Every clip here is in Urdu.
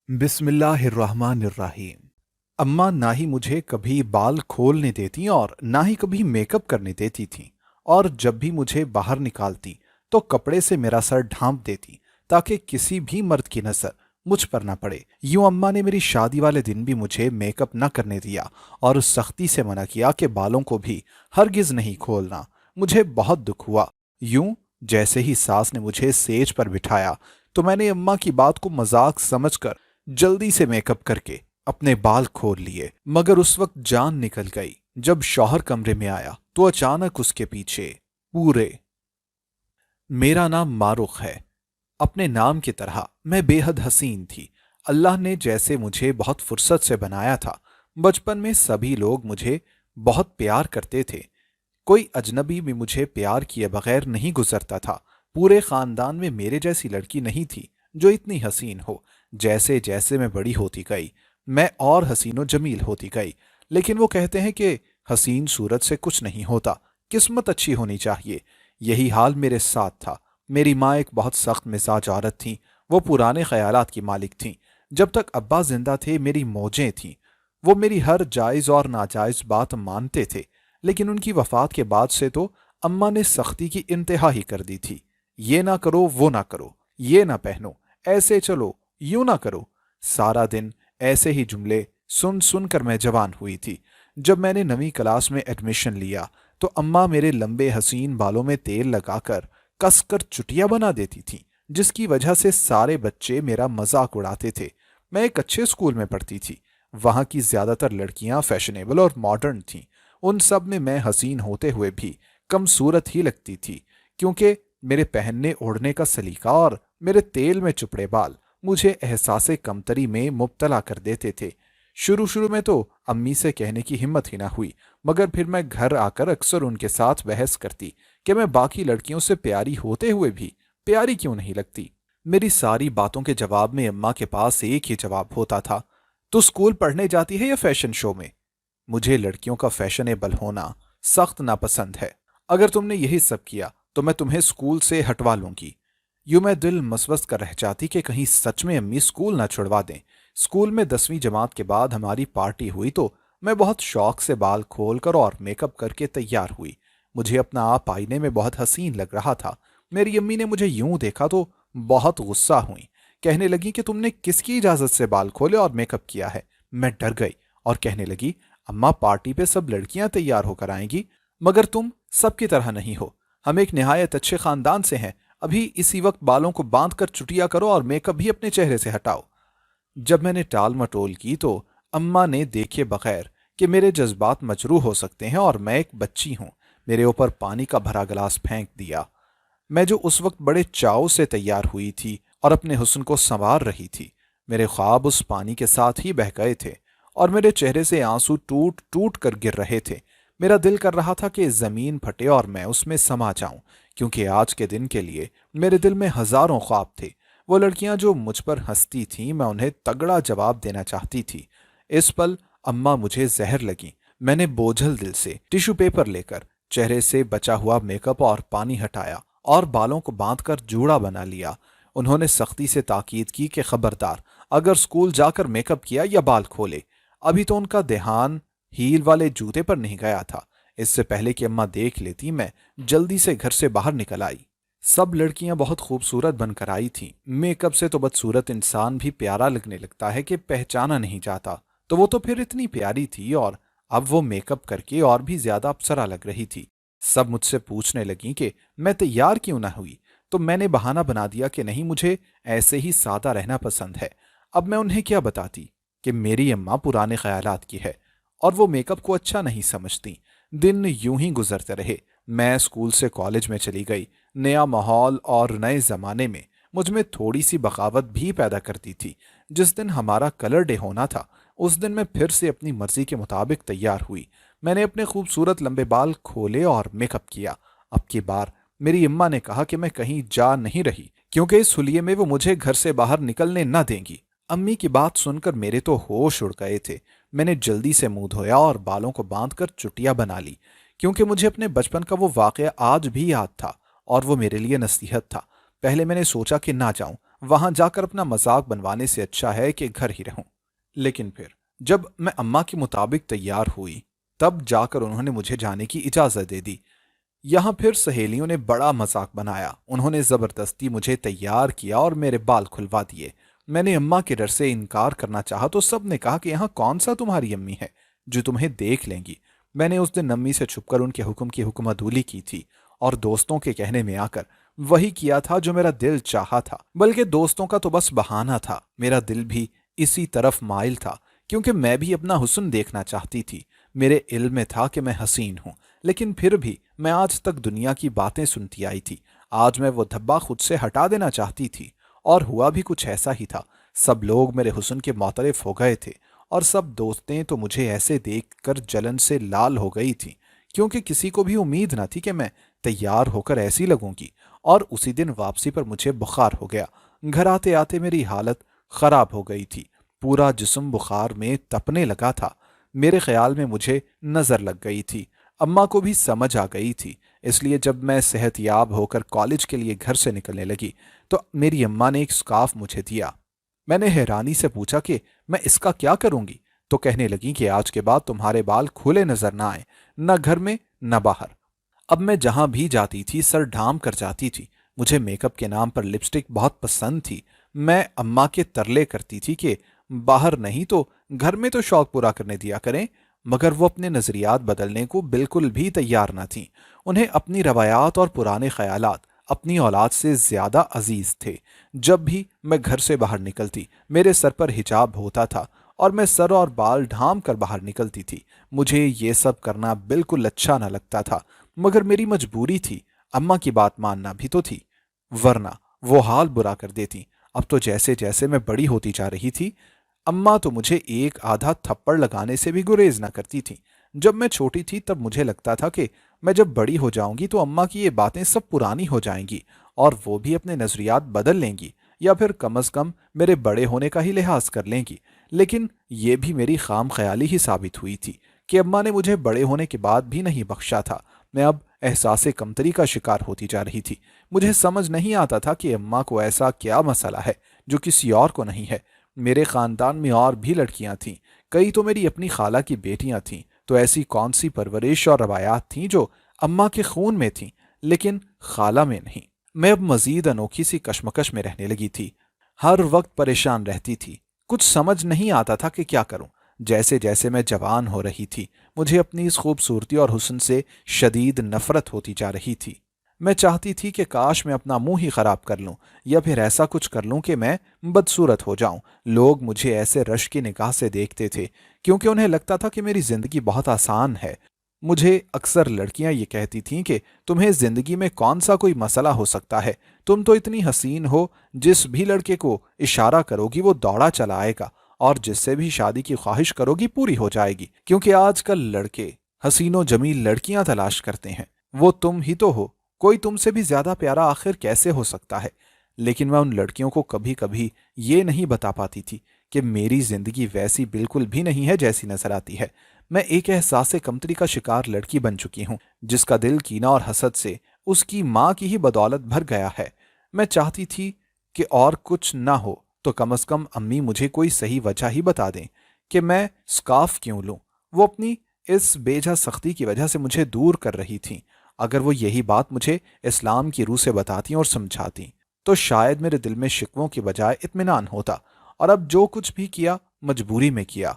بسم اللہ الرحمن الرحیم۔ اماں نہ ہی مجھے کبھی بال کھولنے دیتی اور نہ ہی کبھی میک اپ کرنے دیتی تھیں، اور جب بھی مجھے باہر نکالتی تو کپڑے سے میرا سر ڈھانپ دیتی تاکہ کسی بھی مرد کی نظر مجھ پر نہ پڑے۔ یوں اماں نے میری شادی والے دن بھی مجھے میک اپ نہ کرنے دیا اور سختی سے منع کیا کہ بالوں کو بھی ہرگز نہیں کھولنا۔ مجھے بہت دکھ ہوا۔ یوں جیسے ہی ساس نے مجھے سیج پر بٹھایا تو میں نے اماں کی بات کو مذاق سمجھ کر جلدی سے میک اپ کر کے اپنے بال کھول لیے، مگر اس وقت جان نکل گئی۔ جب شوہر کمرے میں آیا تو اچانک اس کے پیچھے پورے میرا نام معروق ہے، اپنے نام کی طرح میں بے حد حسین تھی۔ اللہ نے جیسے مجھے بہت فرصت سے بنایا تھا، بچپن میں سبھی لوگ مجھے بہت پیار کرتے تھے، کوئی اجنبی بھی مجھے پیار کیے بغیر نہیں گزرتا تھا۔ پورے خاندان میں میرے جیسی لڑکی نہیں تھی جو اتنی حسین ہو۔ جیسے جیسے میں بڑی ہوتی گئی میں اور حسین و جمیل ہوتی گئی، لیکن وہ کہتے ہیں کہ حسین صورت سے کچھ نہیں ہوتا، قسمت اچھی ہونی چاہیے۔ یہی حال میرے ساتھ تھا۔ میری ماں ایک بہت سخت مزاج عورت تھیں، وہ پرانے خیالات کی مالک تھیں۔ جب تک ابا زندہ تھے میری موجیں تھیں، وہ میری ہر جائز اور ناجائز بات مانتے تھے، لیکن ان کی وفات کے بعد سے تو اماں نے سختی کی انتہا ہی کر دی تھی۔ یہ نہ کرو، وہ نہ کرو، یہ نہ پہنو، ایسے چلو، یوں نہ کرو۔ سارا دن ایسے ہی جملے سن سن کر میں جوان ہوئی تھی۔ جب میں نے 9ویں کلاس میں ایڈمیشن لیا تو اماں میرے لمبے حسین بالوں میں تیل لگا کر کس کر چٹیاں بنا دیتی تھیں، جس کی وجہ سے سارے بچے میرا مذاق اڑاتے تھے۔ میں ایک اچھے اسکول میں پڑھتی تھی، وہاں کی زیادہ تر لڑکیاں فیشنیبل اور ماڈرن تھیں۔ ان سب میں میں حسین ہوتے ہوئے بھی کم صورت ہی لگتی تھی، کیونکہ میرے پہننے اوڑھنے کا سلیقہ اور میرے تیل میں چپڑے بال مجھے احساس کمتری میں مبتلا کر دیتے تھے۔ شروع میں تو امی سے کہنے کی ہمت ہی نہ ہوئی، مگر پھر میں گھر آ کر اکثر ان کے ساتھ بحث کرتی کہ میں باقی لڑکیوں سے پیاری ہوتے ہوئے بھی پیاری کیوں نہیں لگتی۔ میری ساری باتوں کے جواب میں اماں کے پاس ایک ہی جواب ہوتا تھا: تو اسکول پڑھنے جاتی ہے یا فیشن شو میں؟ مجھے لڑکیوں کا فیشنیبل ہونا سخت ناپسند ہے۔ اگر تم نے یہی سب کیا تو میں تمہیں اسکول سے ہٹوا لوں گی۔ یوں میں دل مسوس کر رہ جاتی کہ کہیں سچ میں امی اسکول نہ چھڑوا دیں۔ اسکول میں 10ویں جماعت کے بعد ہماری پارٹی ہوئی تو میں بہت شوق سے بال کھول کر اور میک اپ کر کے تیار ہوئی۔ مجھے اپنا آپ آئینے میں بہت حسین لگ رہا تھا۔ میری امی نے مجھے یوں دیکھا تو بہت غصہ ہوئی، کہنے لگی کہ تم نے کس کی اجازت سے بال کھولے اور میک اپ کیا ہے؟ میں ڈر گئی اور کہنے لگی: اماں، پارٹی پہ سب لڑکیاں تیار ہو کر آئیں گی، مگر تم سب کی طرح نہیں ہو۔ ہم ایک نہایت اچھے خاندان سے ہیں، ابھی اسی وقت بالوں کو باندھ کر چٹیا کرو اور میک اپ بھی اپنے چہرے سے ہٹاؤ۔ جب میں نے ٹال مٹول کی تو اماں نے دیکھے بغیر کہ میرے جذبات مجروح ہو سکتے ہیں اور میں ایک بچی ہوں، میرے اوپر پانی کا بھرا گلاس پھینک دیا۔ میں جو اس وقت بڑے چاؤ سے تیار ہوئی تھی اور اپنے حسن کو سنوار رہی تھی، میرے خواب اس پانی کے ساتھ ہی بہہ گئے تھے اور میرے چہرے سے آنسو ٹوٹ ٹوٹ کر گر رہے تھے۔ میرا دل کر رہا تھا کہ زمین پھٹے اور میں اس میں سما جاؤں، کیونکہ آج کے دن کے لیے میرے دل میں ہزاروں خواب تھے۔ وہ لڑکیاں جو مجھ پر ہنستی تھیں، میں انہیں تگڑا جواب دینا چاہتی تھی۔ اس پل اماں مجھے زہر لگیں۔ میں نے بوجھل دل سے ٹیشو پیپر لے کر چہرے سے بچا ہوا میک اپ اور پانی ہٹایا اور بالوں کو باندھ کر جوڑا بنا لیا۔ انہوں نے سختی سے تاکید کی کہ خبردار، اگر اسکول جا کر میک اپ کیا یا بال کھولے۔ ابھی تو ان کا دھیان ہیل والے جوتے پر نہیں گیا تھا۔ اس سے پہلے کہ اماں دیکھ لیتی میں جلدی سے گھر سے باہر نکل آئی۔ سب لڑکیاں بہت خوبصورت بن کر آئی تھیں۔ میک اپ سے تو بدصورت انسان بھی پیارا لگنے لگتا ہے کہ پہچانا نہیں جاتا، تو وہ تو پھر اتنی پیاری تھی، اور اب وہ میک اپ کر کے اور بھی زیادہ اپسرا لگ رہی تھی۔ سب مجھ سے پوچھنے لگیں کہ میں تیار کیوں نہ ہوئی، تو میں نے بہانہ بنا دیا کہ نہیں، مجھے ایسے ہی سادہ رہنا پسند ہے۔ اب میں انہیں کیا بتاتی کہ میری اماں پرانے خیالات کی ہے اور وہ میک اپ کو اچھا نہیں سمجھتی۔ دن یوں ہی گزرتے رہے۔ میں اسکول سے کالج میں چلی گئی۔ نیا ماحول اور نئے زمانے میں مجھ میں تھوڑی سی بغاوت بھی پیدا کرتی تھی۔ جس دن ہمارا کلر ڈے ہونا تھا، اس دن میں پھر سے اپنی مرضی کے مطابق تیار ہوئی۔ میں نے اپنے خوبصورت لمبے بال کھولے اور میک اپ کیا۔ اب کی بار میری اماں نے کہا کہ میں کہیں جا نہیں رہی، کیونکہ اس حلیے میں وہ مجھے گھر سے باہر نکلنے نہ دیں گی۔ امی کی بات سن کر میرے تو ہوش اڑ گئے تھے۔ میں نے جلدی سے منہ دھویا اور بالوں کو باندھ کر چٹیا بنا لی، کیونکہ مجھے اپنے بچپن کا وہ واقعہ آج بھی یاد تھا اور وہ میرے لیے نصیحت تھا۔ پہلے میں نے سوچا کہ نہ جاؤں، وہاں جا کر اپنا مذاق بنوانے سے اچھا ہے کہ گھر ہی رہوں۔ لیکن پھر جب میں اماں کے مطابق تیار ہوئی تب جا کر انہوں نے مجھے جانے کی اجازت دے دی۔ یہاں پھر سہیلیوں نے بڑا مذاق بنایا، انہوں نے زبردستی مجھے تیار کیا اور میرے بال کھلوا دیے۔ میں نے اماں کے ڈر سے انکار کرنا چاہا تو سب نے کہا کہ یہاں کون سا تمہاری امی ہے جو تمہیں دیکھ لیں گی۔ میں نے اس دن امی سے چھپ کر ان کے حکم کی حکم عدولی کی تھی اور دوستوں کے کہنے میں آ کر وہی کیا تھا جو میرا دل چاہا تھا، بلکہ دوستوں کا تو بس بہانہ تھا، میرا دل بھی اسی طرف مائل تھا کیونکہ میں بھی اپنا حسن دیکھنا چاہتی تھی۔ میرے علم میں تھا کہ میں حسین ہوں، لیکن پھر بھی میں آج تک دنیا کی باتیں سنتی آئی تھی، آج میں وہ دھبا خود سے ہٹا دینا چاہتی تھی۔ اور ہوا بھی کچھ ایسا ہی تھا، سب لوگ میرے حسن کے معترف ہو گئے تھے اور سب دوستیں تو مجھے ایسے دیکھ کر جلن سے لال ہو گئی تھیں، کیونکہ کسی کو بھی امید نہ تھی کہ میں تیار ہو کر ایسی لگوں گی۔ اور اسی دن واپسی پر مجھے بخار ہو گیا، گھر آتے آتے میری حالت خراب ہو گئی تھی، پورا جسم بخار میں تپنے لگا تھا، میرے خیال میں مجھے نظر لگ گئی تھی۔ اماں کو بھی سمجھ آ گئی تھی، اس لیے جب میں صحت یاب ہو کر کالج کے لیے گھر سے نکلنے لگی تو میری اماں نے ایک سکارف مجھے دیا۔ میں نے حیرانی سے پوچھا کہ میں اس کا کیا کروں گی، تو کہنے لگی کہ آج کے بعد تمہارے بال کھلے نظر نہ آئیں، نہ گھر میں نہ باہر۔ اب میں جہاں بھی جاتی تھی سر ڈھام کر جاتی تھی، مجھے میک اپ کے نام پر لپسٹک بہت پسند تھی۔ میں اماں کے ترلے کرتی تھی کہ باہر نہیں تو گھر میں تو شوق پورا کرنے دیا کریں، مگر وہ اپنے نظریات بدلنے کو بالکل بھی تیار نہ تھیں۔ انہیں اپنی روایات اور پرانے خیالات اپنی اولاد سے زیادہ عزیز تھے۔ جب بھی میں گھر سے باہر نکلتی میرے سر پر حجاب ہوتا تھا اور میں سر اور بال ڈھام کر باہر نکلتی تھی۔ مجھے یہ سب کرنا بالکل اچھا نہ لگتا تھا، مگر میری مجبوری تھی، اماں کی بات ماننا بھی تو تھی، ورنہ وہ حال برا کر دیتی۔ اب تو جیسے جیسے میں بڑی ہوتی جا رہی تھی، اماں تو مجھے ایک آدھا تھپڑ لگانے سے بھی گریز نہ کرتی تھیں۔ جب میں چھوٹی تھی تب مجھے لگتا تھا کہ میں جب بڑی ہو جاؤں گی تو اماں کی یہ باتیں سب پرانی ہو جائیں گی اور وہ بھی اپنے نظریات بدل لیں گی، یا پھر کم از کم میرے بڑے ہونے کا ہی لحاظ کر لیں گی۔ لیکن یہ بھی میری خام خیالی ہی ثابت ہوئی تھی کہ اماں نے مجھے بڑے ہونے کے بعد بھی نہیں بخشا تھا۔ میں اب احساس کمتری کا شکار ہوتی جا رہی تھی۔ مجھے سمجھ نہیں آتا تھا کہ اماں کو ایسا کیا مسئلہ ہے جو کسی اور کو نہیں ہے۔ میرے خاندان میں اور بھی لڑکیاں تھیں، کئی تو میری اپنی خالہ کی بیٹیاں تھیں، تو ایسی کون سی پرورش اور روایات تھیں جو اماں کے خون میں تھیں لیکن خالہ میں نہیں۔ میں اب مزید انوکھی سی کشمکش میں رہنے لگی تھی، ہر وقت پریشان رہتی تھی، کچھ سمجھ نہیں آتا تھا کہ کیا کروں۔ جیسے جیسے میں جوان ہو رہی تھی مجھے اپنی اس خوبصورتی اور حسن سے شدید نفرت ہوتی جا رہی تھی۔ میں چاہتی تھی کہ کاش میں اپنا منہ ہی خراب کر لوں یا پھر ایسا کچھ کر لوں کہ میں بدصورت ہو جاؤں۔ لوگ مجھے ایسے رشک کی نگاہ سے دیکھتے تھے کیونکہ انہیں لگتا تھا کہ میری زندگی بہت آسان ہے۔ مجھے اکثر لڑکیاں یہ کہتی تھیں کہ تمہیں زندگی میں کون سا کوئی مسئلہ ہو سکتا ہے، تم تو اتنی حسین ہو، جس بھی لڑکے کو اشارہ کرو گی وہ دوڑا چلا آئے گا اور جس سے بھی شادی کی خواہش کرو گی پوری ہو جائے گی، کیونکہ آج کل لڑکے حسین و جمیل لڑکیاں تلاش کرتے ہیں، وہ تم ہی تو ہو، کوئی تم سے بھی زیادہ پیارا آخر کیسے ہو سکتا ہے۔ لیکن میں ان لڑکیوں کو کبھی کبھی یہ نہیں بتا پاتی تھی کہ میری زندگی ویسی بالکل بھی نہیں ہے جیسی نظر آتی ہے۔ میں ایک احساس کمتری کا شکار لڑکی بن چکی ہوں جس کا دل کینہ اور حسد سے اس کی ماں کی ہی بدولت بھر گیا ہے۔ میں چاہتی تھی کہ اور کچھ نہ ہو تو کم از کم امی مجھے کوئی صحیح وجہ ہی بتا دیں کہ میں سکارف کیوں لوں۔ وہ اپنی اس بیجا سختی کی وجہ سے مجھے دور کر رہی تھیں۔ اگر وہ یہی بات مجھے اسلام کی روح سے بتاتی اور سمجھاتی تو شاید میرے دل میں شکووں کی بجائے اطمینان ہوتا، اور اب جو کچھ بھی کیا مجبوری میں کیا۔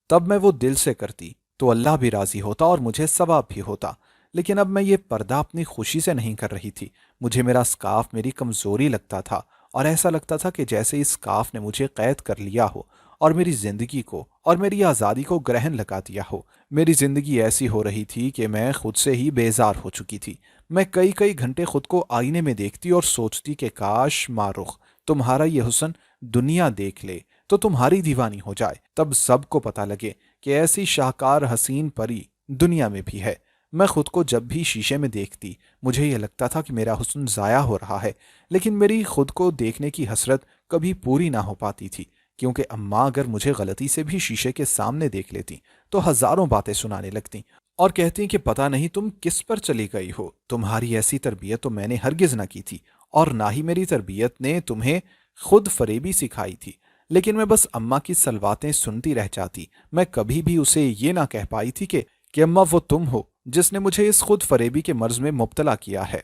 تب میں وہ دل سے کرتی تو اللہ بھی راضی ہوتا اور مجھے ثواب بھی ہوتا، لیکن اب میں یہ پردہ اپنی خوشی سے نہیں کر رہی تھی۔ مجھے میرا سکارف میری کمزوری لگتا تھا اور ایسا لگتا تھا کہ جیسے اس سکارف نے مجھے قید کر لیا ہو اور میری زندگی کو اور میری آزادی کو گرہن لگا دیا ہو۔ میری زندگی ایسی ہو رہی تھی کہ میں خود سے ہی بیزار ہو چکی تھی۔ میں کئی کئی گھنٹے خود کو آئینے میں دیکھتی اور سوچتی کہ کاش ماں رخ تمہارا یہ حسن دنیا دیکھ لے تو تمہاری دیوانی ہو جائے، تب سب کو پتہ لگے کہ ایسی شاہکار حسین پری دنیا میں بھی ہے۔ میں خود کو جب بھی شیشے میں دیکھتی مجھے یہ لگتا تھا کہ میرا حسن ضائع ہو رہا ہے، لیکن میری خود کو دیکھنے کی حسرت کبھی پوری نہ ہو پاتی تھی، کیونکہ اماں اگر مجھے غلطی سے بھی شیشے کے سامنے دیکھ لیتی تو ہزاروں باتیں سنانے لگتی اور کہتی کہ پتہ نہیں تم کس پر چلی گئی ہو، تمہاری ایسی تربیت تو میں نے ہرگز نہ کی تھی اور نہ ہی میری تربیت نے تمہیں خود فریبی سکھائی تھی، لیکن میں بس اماں کی سلواتیں سنتی رہ جاتی۔ میں کبھی بھی اسے یہ نہ کہہ پائی تھی کہ اماں وہ تم ہو جس نے مجھے اس خود فریبی کے مرض میں مبتلا کیا ہے۔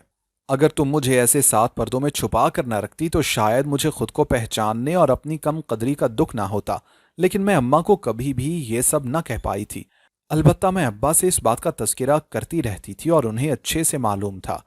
اگر تم مجھے ایسے سات پردوں میں چھپا کر نہ رکھتی تو شاید مجھے خود کو پہچاننے اور اپنی کم قدری کا دکھ نہ ہوتا، لیکن میں اماں کو کبھی بھی یہ سب نہ کہہ پائی تھی۔ البتہ میں ابا سے اس بات کا تذکرہ کرتی رہتی تھی اور انہیں اچھے سے معلوم تھا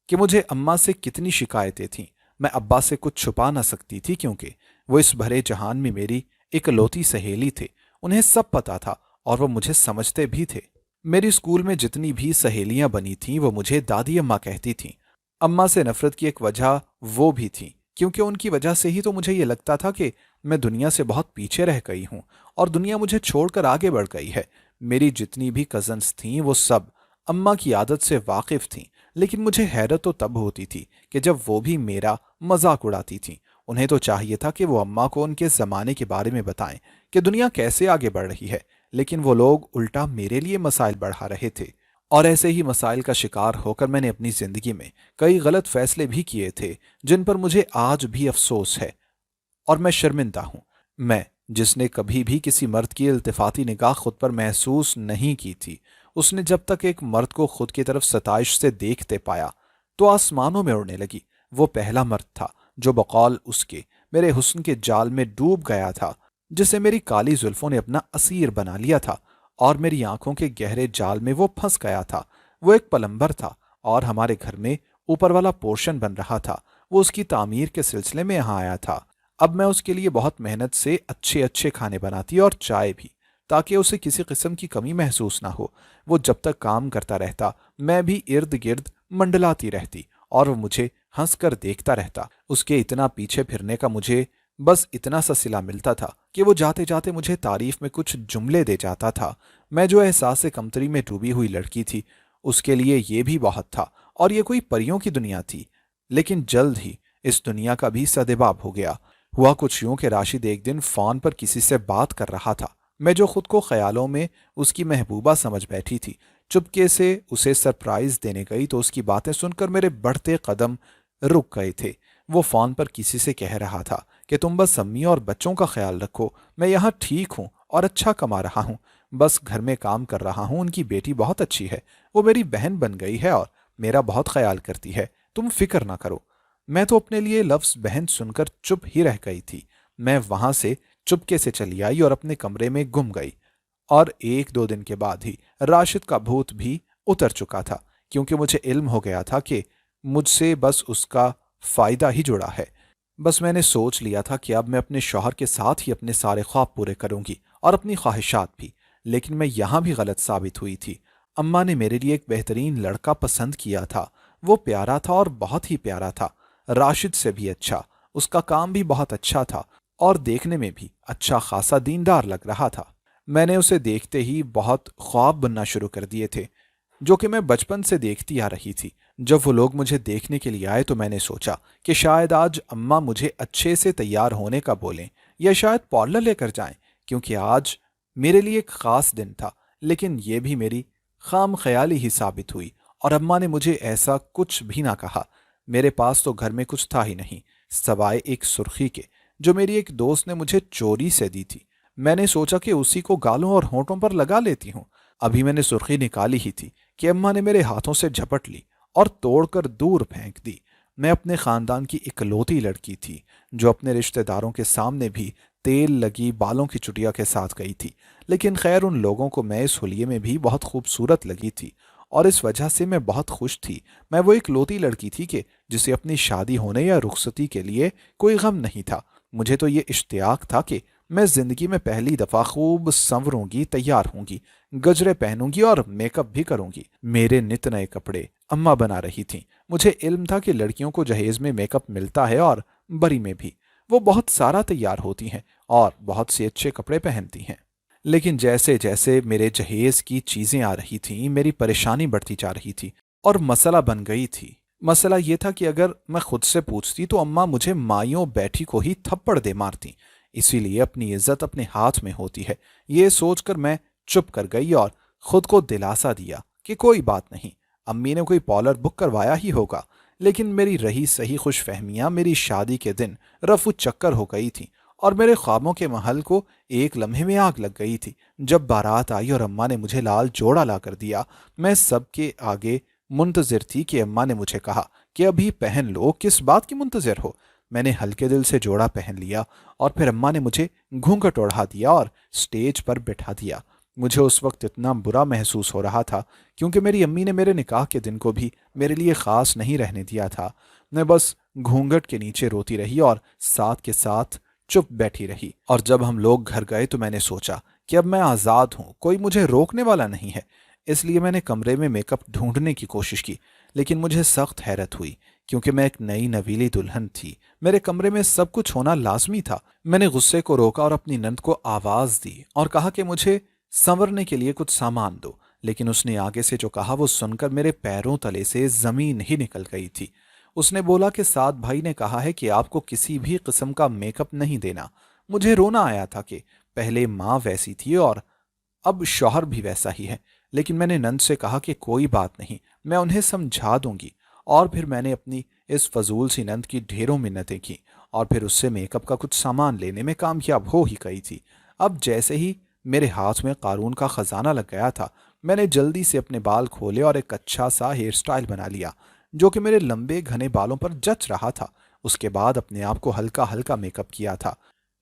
کہ مجھے اماں سے کتنی شکایتیں تھیں۔ میں ابا سے کچھ چھپا نہ سکتی تھی کیونکہ وہ اس بھرے جہان میں میری اکلوتی سہیلی تھے۔ انہیں سب پتا تھا اور وہ مجھے سمجھتے بھی تھے۔ میری اسکول میں جتنی بھی سہیلیاں بنی تھیں وہ مجھے دادی اماں کہتی تھیں۔ اماں سے نفرت کی ایک وجہ وہ بھی تھی کیونکہ ان کی وجہ سے ہی تو مجھے یہ لگتا تھا کہ میں دنیا سے بہت پیچھے رہ گئی ہوں اور دنیا مجھے چھوڑ کر آگے بڑھ گئی ہے۔ میری جتنی بھی کزنز تھیں وہ سب اماں کی عادت سے واقف تھیں، لیکن مجھے حیرت تو تب ہوتی تھی کہ جب وہ بھی میرا مذاق اڑاتی تھیں۔ انہیں تو چاہیے تھا کہ وہ اماں کو ان کے زمانے کے بارے میں بتائیں کہ دنیا کیسے آگے بڑھ رہی ہے، لیکن وہ لوگ الٹا میرے لیے مسائل بڑھا رہے تھے۔ اور ایسے ہی مسائل کا شکار ہو کر میں نے اپنی زندگی میں کئی غلط فیصلے بھی کیے تھے جن پر مجھے آج بھی افسوس ہے اور میں شرمندہ ہوں۔ میں جس نے کبھی بھی کسی مرد کی التفاتی نگاہ خود پر محسوس نہیں کی تھی، اس نے جب تک ایک مرد کو خود کی طرف ستائش سے دیکھتے پایا تو آسمانوں میں اڑنے لگی۔ وہ پہلا مرد تھا جو بقول اس کے میرے حسن کے جال میں ڈوب گیا تھا، جسے میری کالی زلفوں نے اپنا اسیر بنا لیا تھا اور میری آنکھوں کے گہرے جال میں وہ پھنس گیا تھا۔ وہ ایک پلمبر تھا اور ہمارے گھر میں اوپر والا پورشن بن رہا تھا۔ وہ اس کی تعمیر کے سلسلے میں یہاں آیا تھا۔ اب میں اس کے لیے بہت محنت سے اچھے اچھے کھانے بناتی اور چائے بھی، تاکہ اسے کسی قسم کی کمی محسوس نہ ہو۔ وہ جب تک کام کرتا رہتا میں بھی ارد گرد منڈلاتی رہتی اور وہ مجھے ہنس کر دیکھتا رہتا۔ اس کے اتنا پیچھے پھرنے کا مجھے بس اتنا سا صلہ ملتا تھا کہ وہ جاتے جاتے مجھے تعریف میں کچھ جملے دے جاتا تھا۔ میں جو احساس کمتری میں ڈوبی ہوئی لڑکی تھی، اس کے لیے یہ بھی بہت تھا اور یہ کوئی پریوں کی دنیا تھی۔ لیکن جلد ہی اس دنیا کا بھی سدباب ہو گیا۔ ہوا کچھ یوں کہ راشد ایک دن فون پر کسی سے بات کر رہا تھا۔ میں جو خود کو خیالوں میں اس کی محبوبہ سمجھ بیٹھی تھی، چپکے سے اسے سرپرائز دینے گئی تو اس کی باتیں سن کر میرے بڑھتے قدم رک گئے تھے۔ وہ فون پر کسی سے کہہ رہا تھا کہ تم بس امی اور بچوں کا خیال رکھو، میں یہاں ٹھیک ہوں اور اچھا کما رہا ہوں، بس گھر میں کام کر رہا ہوں۔ ان کی بیٹی بہت اچھی ہے، وہ میری بہن بن گئی ہے اور میرا بہت خیال کرتی ہے، تم فکر نہ کرو۔ میں تو اپنے لیے لفظ بہن سن کر چپ ہی رہ گئی تھی۔ میں وہاں سے چپکے سے چلی آئی اور اپنے کمرے میں گم گئی، اور ایک دو دن کے بعد ہی راشد کا بھوت بھی اتر چکا تھا، کیونکہ مجھے علم ہو گیا تھا کہ مجھ سے بس اس کا فائدہ ہی جڑا ہے۔ بس میں نے سوچ لیا تھا کہ اب میں اپنے شوہر کے ساتھ ہی اپنے سارے خواب پورے کروں گی اور اپنی خواہشات بھی، لیکن میں یہاں بھی غلط ثابت ہوئی تھی۔ اماں نے میرے لیے ایک بہترین لڑکا پسند کیا تھا۔ وہ پیارا تھا اور بہت ہی پیارا تھا، راشد سے بھی اچھا۔ اس کا کام بھی بہت اچھا تھا اور دیکھنے میں بھی اچھا خاصا دیندار لگ رہا تھا۔ میں نے اسے دیکھتے ہی بہت خواب بننا شروع کر دیے تھے جو کہ میں بچپن سے دیکھتی آ رہی تھی۔ جب وہ لوگ مجھے دیکھنے کے لیے آئے تو میں نے سوچا کہ شاید آج اماں مجھے اچھے سے تیار ہونے کا بولیں یا شاید پارلر لے کر جائیں، کیونکہ آج میرے لیے ایک خاص دن تھا۔ لیکن یہ بھی میری خام خیالی ہی ثابت ہوئی اور اماں نے مجھے ایسا کچھ بھی نہ کہا۔ میرے پاس تو گھر میں کچھ تھا ہی نہیں سوائے ایک سرخی کے جو میری ایک دوست نے مجھے چوری سے دی تھی۔ میں نے سوچا کہ اسی کو گالوں اور ہونٹوں پر لگا لیتی ہوں۔ ابھی میں نے سرخی نکالی ہی تھی کہ اماں نے میرے ہاتھوں سے جھپٹ لی اور توڑ کر دور پھینک دی۔ میں اپنے خاندان کی اکلوتی لڑکی تھی جو اپنے رشتہ داروں کے سامنے بھی تیل لگی بالوں کی چٹیا کے ساتھ گئی تھی، لیکن خیر ان لوگوں کو میں اس حلیے میں بھی بہت خوبصورت لگی تھی اور اس وجہ سے میں بہت خوش تھی۔ میں وہ اکلوتی لڑکی تھی کہ جسے اپنی شادی ہونے یا رخصتی کے لیے کوئی غم نہیں تھا۔ مجھے تو یہ اشتیاق تھا کہ میں زندگی میں پہلی دفعہ خوب سنوروں گی، تیار ہوں گی، گجرے پہنوں گی اور میک اپ بھی کروں گی۔ میرے نت نئے کپڑے اماں بنا رہی تھیں۔ مجھے علم تھا کہ لڑکیوں کو جہیز میں میک اپ ملتا ہے اور بری میں بھی۔ وہ بہت سارا تیار ہوتی ہیں اور بہت سے اچھے کپڑے پہنتی ہیں، لیکن جیسے جیسے میرے جہیز کی چیزیں آ رہی تھیں میری پریشانی بڑھتی جا رہی تھی اور مسئلہ بن گئی تھی۔ مسئلہ یہ تھا کہ اگر میں خود سے پوچھتی تو اماں مجھے مائیوں بیٹھی کو ہی تھپڑ دے مارتی، اسی لیے اپنی عزت اپنے ہاتھ میں ہوتی ہے، یہ سوچ کر میں چپ کر گئی اور خود کو دلاسا دیا کہ کوئی بات نہیں، امی نے کوئی پارلر بک کروایا ہی ہوگا۔ لیکن میری رہی سہی خوش فہمیاں میری شادی کے دن رفو چکر ہو گئی تھیں اور میرے خوابوں کے محل کو ایک لمحے میں آگ لگ گئی تھی۔ جب بارات آئی اور اماں نے مجھے لال جوڑا لا کر دیا، میں سب کے آگے منتظر تھی کہ اماں نے مجھے کہا کہ ابھی پہن لو، کس بات کی منتظر ہو؟ میں نے ہلکے دل سے جوڑا پہن لیا اور پھر اماں نے مجھے گھونگھٹ اوڑھا دیا اور سٹیج پر بٹھا دیا۔ مجھے اس وقت اتنا برا محسوس ہو رہا تھا کیونکہ میری امی نے میرے نکاح کے دن کو بھی میرے لیے خاص نہیں رہنے دیا تھا۔ میں بس گھونگھٹ کے نیچے روتی رہی اور ساتھ کے ساتھ چپ بیٹھی رہی، اور جب ہم لوگ گھر گئے تو میں نے سوچا کہ اب میں آزاد ہوں، کوئی مجھے روکنے والا نہیں ہے۔ اس لیے میں نے کمرے میں میک اپ ڈھونڈنے کی کوشش کی، لیکن مجھے سخت حیرت ہوئی کیونکہ میں ایک نئی نویلی دلہن تھی۔ میرے کمرے میں سب کچھ ہونا لازمی تھا۔ میں نے غصے کو روکا اور اپنی نند کو آواز دی اور کہا کہ مجھے سنورنے کے لیے کچھ سامان دو، لیکن اس نے آگے سے جو کہا وہ سن کر میرے پیروں تلے سے زمین ہی نکل گئی تھی۔ اس نے بولا کہ سعد بھائی نے کہا ہے کہ آپ کو کسی بھی قسم کا میک اپ نہیں دینا۔ مجھے رونا آیا تھا کہ پہلے ماں ویسی تھی اور اب شوہر بھی ویسا ہی ہے، لیکن میں نے نند سے کہا کہ کوئی بات نہیں، میں انہیں سمجھا دوں گی، اور پھر میں نے اپنی اس فضول سی نند کی ڈھیروں منتیں کی اور پھر اس سے میک اپ کا کچھ سامان لینے میں کامیاب ہو ہی گئی تھی۔ اب جیسے ہی میرے ہاتھ میں قارون کا خزانہ لگ گیا تھا، میں نے جلدی سے اپنے بال کھولے اور ایک اچھا سا ہیئر سٹائل بنا لیا جو کہ میرے لمبے گھنے بالوں پر جچ رہا تھا۔ اس کے بعد اپنے آپ کو ہلکا ہلکا میک اپ کیا تھا۔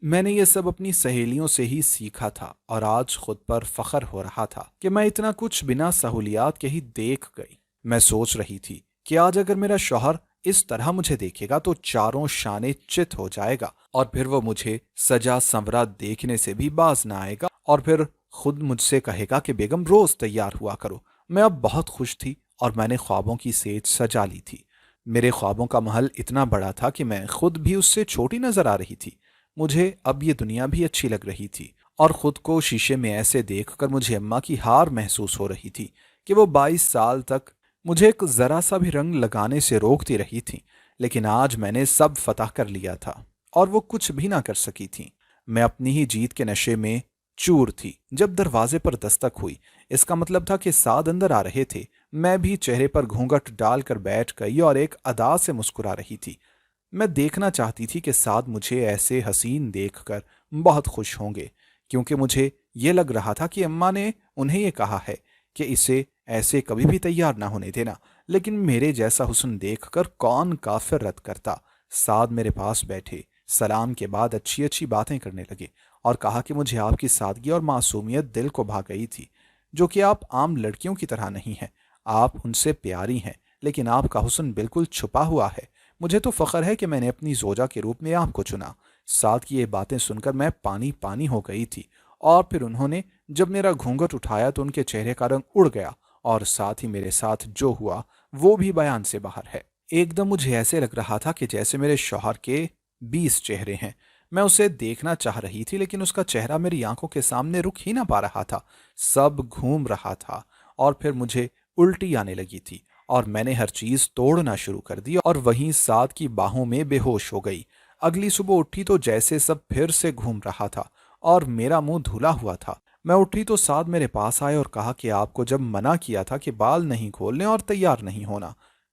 میں نے یہ سب اپنی سہیلیوں سے ہی سیکھا تھا اور آج خود پر فخر ہو رہا تھا کہ میں اتنا کچھ بنا سہولیات کے ہی دیکھ گئی۔ میں سوچ رہی تھی کہ آج اگر میرا شوہر اس طرح مجھے دیکھے گا تو چاروں شانے چت ہو جائے گا اور پھر وہ مجھے سجا سنورا دیکھنے سے بھی باز نہ آئے گا اور پھر خود مجھ سے کہے گا کہ بیگم روز تیار ہوا کرو۔ میں اب بہت خوش تھی اور میں نے خوابوں کی سیج سجا لی تھی۔ میرے خوابوں کا محل اتنا بڑا تھا کہ میں خود بھی اس سے چھوٹی نظر آ رہی تھی۔ مجھے اب یہ دنیا بھی اچھی لگ رہی تھی اور خود کو شیشے میں ایسے دیکھ کر مجھے اماں کی ہار محسوس ہو رہی تھی کہ وہ 22 سال تک مجھے ایک ذرا سا بھی رنگ لگانے سے روکتی رہی تھی، لیکن آج میں نے سب فتح کر لیا تھا اور وہ کچھ بھی نہ کر سکی تھی۔ میں اپنی ہی جیت کے نشے میں چور تھی جب دروازے پر دستک ہوئی۔ اس کا مطلب تھا کہ سعد اندر آ رہے تھے۔ میں بھی چہرے پر گھونگھٹ ڈال کر بیٹھ گئی اور ایک ادا سے مسکرا رہی تھی۔ میں دیکھنا چاہتی تھی کہ سعد مجھے ایسے حسین دیکھ کر بہت خوش ہوں گے، کیونکہ مجھے یہ لگ رہا تھا کہ اماں نے انہیں یہ کہا ہے کہ اسے ایسے کبھی بھی تیار نہ ہونے دینا، لیکن میرے جیسا حسن دیکھ کر کون کافر رد کرتا۔ سعد میرے پاس بیٹھے، سلام کے بعد اچھی اچھی باتیں کرنے لگے اور کہا کہ مجھے آپ کی سادگی اور معصومیت دل کو بھا گئی تھی، جو کہ آپ عام لڑکیوں کی طرح نہیں ہیں۔ آپ ان سے پیاری ہیں، لیکن آپ کا حسن بالکل چھپا ہوا ہے۔ مجھے تو فخر ہے کہ میں نے اپنی زوجہ کے روپ میں آپ کو چنا۔ سعد کی یہ باتیں سن کر میں پانی پانی ہو گئی تھی، اور پھر انہوں نے جب میرا گھونگھٹ اٹھایا تو ان کے چہرے کا رنگ اڑ گیا اور ساتھ ہی میرے ساتھ جو ہوا وہ بھی بیان سے باہر ہے۔ ایک دم مجھے ایسے لگ رہا تھا کہ جیسے میرے شوہر کے 20 چہرے ہیں۔ میں اسے دیکھنا چاہ رہی تھی لیکن اس کا چہرہ میری آنکھوں کے سامنے رک ہی نہ پا رہا تھا۔ سب گھوم رہا تھا اور پھر مجھے الٹی آنے لگی تھی اور میں نے ہر چیز توڑنا شروع کر دی اور وہیں سعد کی باہوں میں بے ہوش ہو گئی۔ اگلی صبح اٹھی تو جیسے سب پھر سے گھوم رہا تھا اور میرا منہ دھلا ہوا تھا۔ میں اٹھی تو سعد میرے پاس آئے اور کہا کہ آپ کو جب منع کیا تھا کہ بال نہیں کھولنے اور تیار نہیں ہونا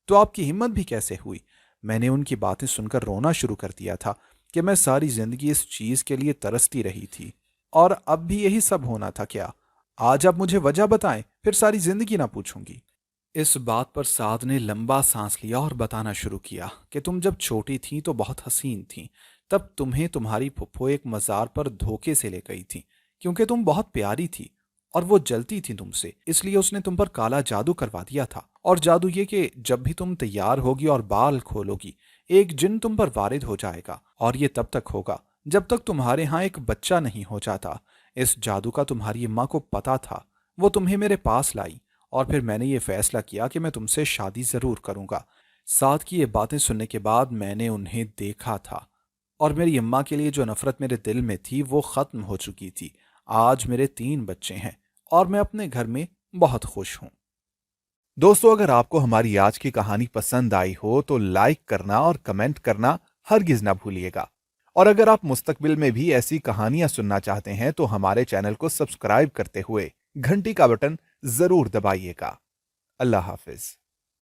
تو آپ کی ہمت بھی کیسے ہوئی؟ میں نے ان کی باتیں سن کر رونا شروع کر دیا تھا کہ میں ساری زندگی اس چیز کے لیے ترستی رہی تھی اور اب بھی یہی سب ہونا تھا کیا؟ آج آپ مجھے وجہ بتائیں، پھر ساری زندگی نہ پوچھوں گی۔ اس بات پر سعد نے لمبا سانس لیا اور بتانا شروع کیا کہ تم جب چھوٹی تھیں تو بہت حسین تھیں، تب تمہیں تمہاری پھپھو ایک مزار پر دھوکے سے لے گئی تھی کیونکہ تم بہت پیاری تھی اور وہ جلتی تھی تم سے، اس لیے اس نے تم پر کالا جادو کروا دیا تھا، اور جادو یہ کہ جب بھی تم تیار ہوگی اور بال کھولو گی ایک جن تم پر وارد ہو جائے گا، اور یہ تب تک ہوگا جب تک تمہارے ہاں ایک بچہ نہیں ہو جاتا۔ اس جادو کا تمہاری اماں کو پتا تھا، وہ تمہیں میرے پاس لائی اور پھر میں نے یہ فیصلہ کیا کہ میں تم سے شادی ضرور کروں گا۔ سعد کی یہ باتیں سننے کے بعد میں نے انہیں دیکھا تھا اور میری اماں کے لیے جو نفرت میرے دل میں تھی وہ ختم ہو چکی تھی۔ آج میرے 3 بچے ہیں اور میں اپنے گھر میں بہت خوش ہوں۔ دوستو، اگر آپ کو ہماری آج کی کہانی پسند آئی ہو تو لائک کرنا اور کمنٹ کرنا ہرگز نہ بھولیے گا، اور اگر آپ مستقبل میں بھی ایسی کہانیاں سننا چاہتے ہیں تو ہمارے چینل کو سبسکرائب کرتے ہوئے گھنٹی کا بٹن ضرور دبائیے گا۔ اللہ حافظ۔